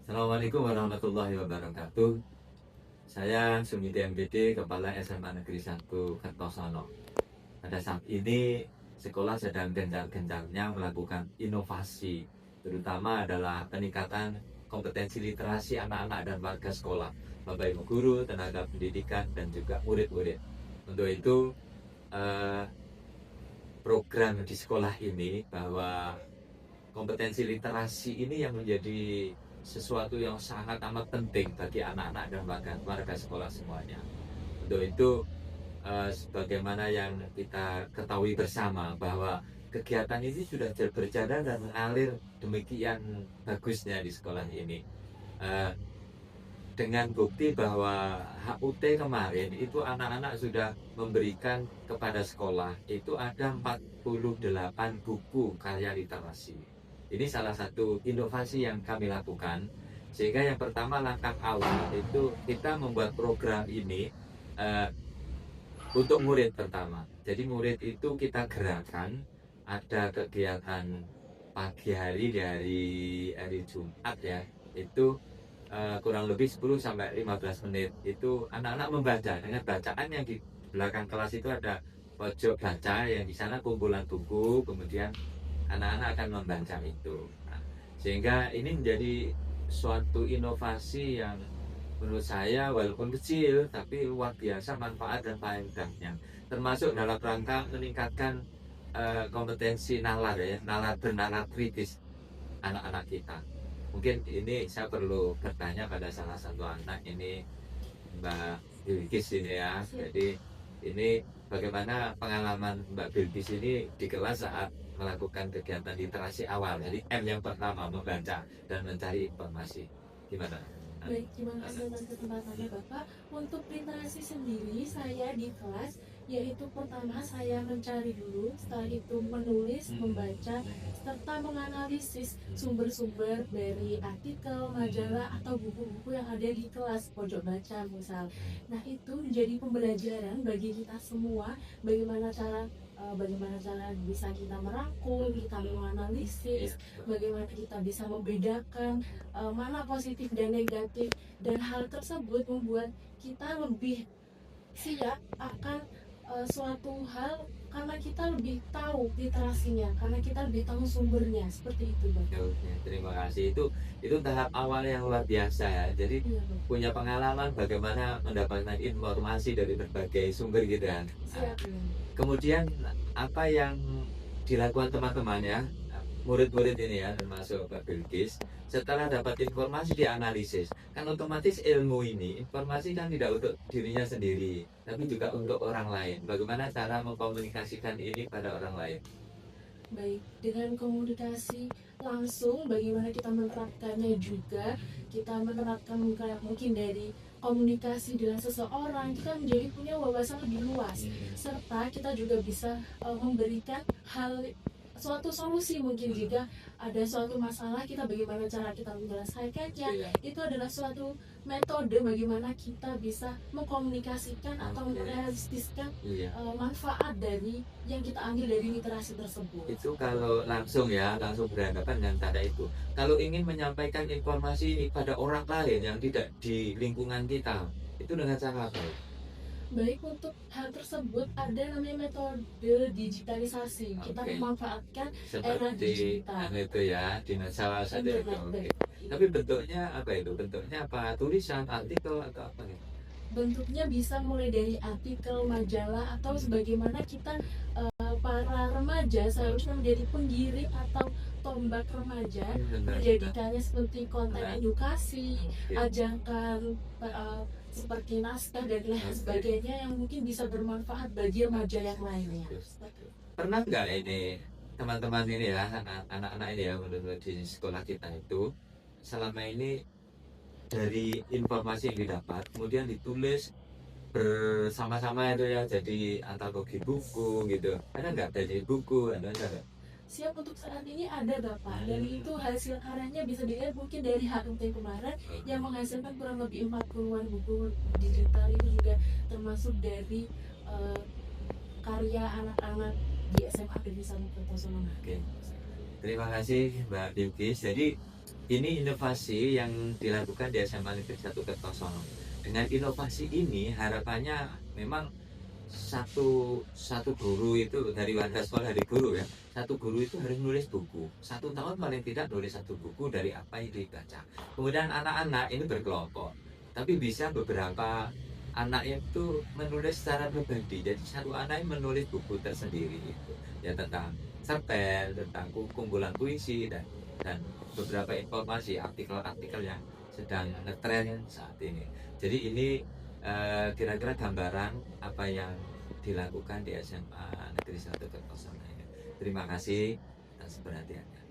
Assalamualaikum warahmatullahi wabarakatuh. Saya Sumiti MPD, Kepala SMA Negeri 1 Kertosono. Pada saat ini sekolah sedang gencar-gencarnya melakukan inovasi, terutama adalah peningkatan kompetensi literasi anak-anak dan warga sekolah, Bapak Ibu guru, tenaga pendidikan, dan juga murid-murid. Untuk itu, eh, program di sekolah ini bahwa kompetensi literasi ini yang menjadi sesuatu yang sangat amat penting bagi anak-anak dan warga sekolah semuanya. Untuk itu, sebagaimana yang kita ketahui bersama bahwa kegiatan ini sudah berjalan dan mengalir demikian bagusnya di sekolah ini. Eh, dengan bukti bahwa HUT kemarin itu anak-anak sudah memberikan kepada sekolah itu ada 48 buku karya literasi. Ini salah satu inovasi yang kami lakukan, sehingga yang pertama langkah awal itu kita membuat program ini uh, untuk murid pertama. Jadi murid itu kita gerakan, ada kegiatan pagi hari dari hari Jumat ya, itu kurang lebih 10 sampai 15 menit itu anak-anak membaca dengan bacaan yang di belakang kelas itu ada pojok baca yang di sana kumpulan buku, kemudian anak-anak akan membaca itu. Nah, sehingga ini menjadi suatu inovasi yang menurut saya walaupun kecil tapi luar biasa manfaat dan faedahnya, termasuk dalam rangka meningkatkan kompetensi nalar ya, bernalar kritis anak-anak kita. Mungkin ini saya perlu bertanya pada salah satu anak ini, Mbak Bilkis ini ya. Jadi ini bagaimana pengalaman Mbak Bilkis ini di kelas saat melakukan kegiatan literasi awal. Jadi M yang pertama membaca dan mencari informasi. Gimana? Baik, terima kasih atas kesempatannya Bapak. Untuk literasi sendiri, saya di kelas, yaitu pertama saya mencari dulu, setelah itu menulis, membaca, serta menganalisis sumber-sumber dari artikel, majalah, atau buku-buku yang ada di kelas, pojok baca misal. Nah, itu menjadi pembelajaran bagi kita semua, bagaimana cara bisa kita merangkum, kita menganalisis, bagaimana kita bisa membedakan mana positif dan negatif, dan hal tersebut membuat kita lebih siap akan suatu hal karena kita lebih tahu literasinya, karena kita lebih tahu sumbernya, seperti itu Bang. Oke, terima kasih. Itu tahap awal yang luar biasa ya. Jadi Iya, punya pengalaman bagaimana mendapatkan informasi dari berbagai sumber gitu kan. siap. Kemudian apa yang dilakukan teman-teman ya, murid-murid ini ya, termasuk Pak Bilkis, setelah dapat informasi dianalisis, kan otomatis ilmu ini, informasi kan tidak untuk dirinya sendiri, tapi juga untuk orang lain. Bagaimana cara mengkomunikasikan ini pada orang lain? Baik, dengan komunikasi langsung, bagaimana kita menerapkannya juga, kita menerapkan mungkin dari komunikasi dengan seseorang, kita menjadi punya wawasan lebih luas, serta kita juga bisa memberikan suatu solusi. Mungkin jika ada suatu masalah, kita bagaimana cara kita menyelesaikannya, itu adalah suatu metode bagaimana kita bisa mengkomunikasikan atau merealistiskan manfaat dari yang kita ambil dari literasi tersebut. Itu kalau langsung ya, langsung berhadapan dengan tanda itu. Kalau ingin menyampaikan informasi ini pada orang lain yang tidak di lingkungan kita, itu dengan cara apa? Baik, untuk hal tersebut ada namanya metode digitalisasi. Kita memanfaatkan era digital. Itu ya, di salah satu itu. Tapi bentuknya apa itu? Bentuknya apa? Tulisan, artikel atau apa nih? Bentuknya bisa mulai dari artikel, majalah, atau sebagaimana kita para remaja seharusnya menjadi penggiring atau tombak remaja, menjadikannya seperti konten edukasi, ajakan seperti naskah dan lain sebagainya yang mungkin bisa bermanfaat bagi remaja yang lainnya. Pernah nggak ini teman-teman ini ya, anak-anak ini ya, menurut di sekolah kita itu selama ini dari informasi yang didapat kemudian ditulis bersama-sama itu ya, jadi antologi buku gitu, ada nggak dari buku, ada nggak? Siap, untuk saat ini ada Bapak, dan itu hasil karyanya bisa dilihat mungkin dari HUT kemarin yang menghasilkan kurang lebih 40-an buku digital. Itu juga termasuk dari karya anak-anak di SMA Negeri 1 Kertosono. Oke, terima kasih Mbak Bilkis. Jadi Ini inovasi yang dilakukan di SMA Negeri 1 Kertosono. Dengan inovasi ini harapannya memang satu guru itu dari warga sekolah, dari guru ya, satu guru itu harus nulis buku 1 tahun, paling tidak nulis 1 buku dari apa yang dibaca. Kemudian anak-anak ini berkelompok, tapi bisa beberapa anak itu menulis secara pribadi. Jadi satu anak yang menulis buku tersendiri gitu ya, tentang cerpen, tentang kumpulan puisi, dan beberapa informasi, artikel-artikel yang sedang ngetren saat ini. Jadi ini kira-kira gambaran apa yang dilakukan di SMA Negeri 1 Kertosono ini. Terima kasih atas perhatiannya.